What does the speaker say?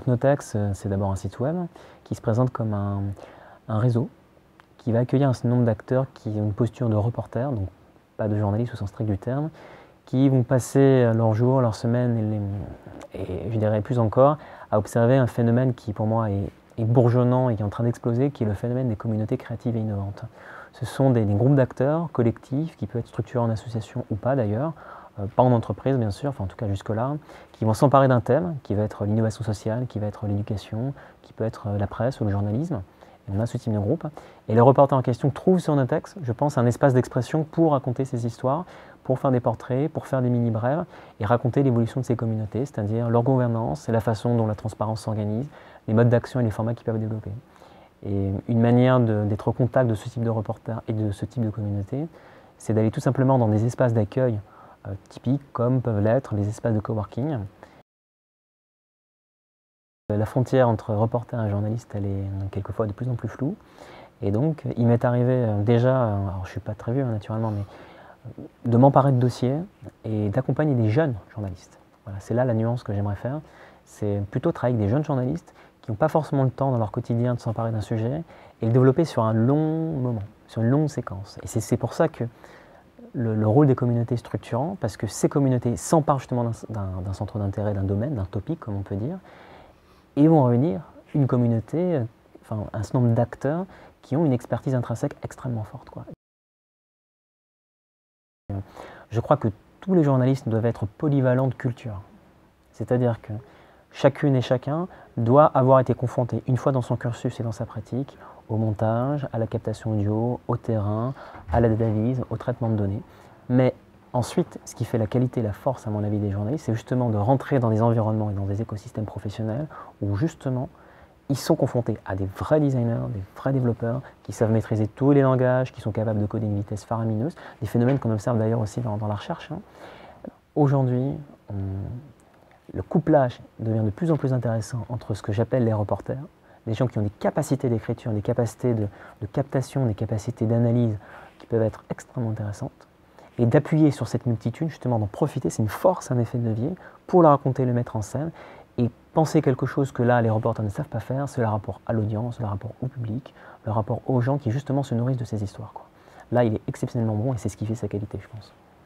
Notex, c'est d'abord un site web qui se présente comme un réseau qui va accueillir un certain nombre d'acteurs qui ont une posture de reporter, donc pas de journalistes au sens strict du terme, qui vont passer leurs jours, leurs semaines et je dirais plus encore à observer un phénomène qui pour moi est bourgeonnant et qui est en train d'exploser, qui est le phénomène des communautés créatives et innovantes. Ce sont des groupes d'acteurs collectifs qui peuvent être structurés en association ou pas d'ailleurs, pas en entreprise bien sûr, enfin en tout cas jusque-là, qui vont s'emparer d'un thème qui va être l'innovation sociale, qui va être l'éducation, qui peut être la presse ou le journalisme. Et on a ce type de groupe. Et les reporters en question trouvent sur Notex, je pense, un espace d'expression pour raconter ces histoires, pour faire des portraits, pour faire des mini-brèves et raconter l'évolution de ces communautés, c'est-à-dire leur gouvernance et la façon dont la transparence s'organise, les modes d'action et les formats qu'ils peuvent développer. Et une manière d'être au contact de ce type de reporters et de ce type de communauté, c'est d'aller tout simplement dans des espaces d'accueil typiques comme peuvent l'être les espaces de coworking. La frontière entre reporter et journaliste, elle est quelquefois de plus en plus floue. Et donc, il m'est arrivé déjà, alors je ne suis pas très vieux naturellement, mais de m'emparer de dossiers et d'accompagner des jeunes journalistes. Voilà, c'est là la nuance que j'aimerais faire. C'est plutôt travailler avec des jeunes journalistes qui n'ont pas forcément le temps dans leur quotidien de s'emparer d'un sujet et le développer sur un long moment, sur une longue séquence. Et c'est pour ça que le rôle des communautés est structurant, parce que ces communautés s'emparent justement d'un centre d'intérêt, d'un domaine, d'un topic, comme on peut dire, et vont réunir une communauté, enfin un certain nombre d'acteurs qui ont une expertise intrinsèque extrêmement forte, quoi. Je crois que tous les journalistes doivent être polyvalents de culture. C'est-à-dire que chacune et chacun doit avoir été confronté une fois dans son cursus et dans sa pratique au montage, à la captation audio, au terrain, à la data analyse, au traitement de données. Mais ensuite, ce qui fait la qualité et la force, à mon avis, des journalistes, c'est justement de rentrer dans des environnements et dans des écosystèmes professionnels où justement ils sont confrontés à des vrais designers, des vrais développeurs qui savent maîtriser tous les langages, qui sont capables de coder à une vitesse faramineuse, des phénomènes qu'on observe d'ailleurs aussi dans la recherche. Aujourd'hui, le couplage devient de plus en plus intéressant entre ce que j'appelle les reporters, des gens qui ont des capacités d'écriture, des capacités de captation, des capacités d'analyse qui peuvent être extrêmement intéressantes, et d'appuyer sur cette multitude, justement d'en profiter, c'est une force, un effet de levier, pour la raconter, le mettre en scène, et penser quelque chose que là, les reporters ne savent pas faire, c'est le rapport à l'audience, le rapport au public, le rapport aux gens qui justement se nourrissent de ces histoires, quoi. Là, il est exceptionnellement bon et c'est ce qui fait sa qualité, je pense.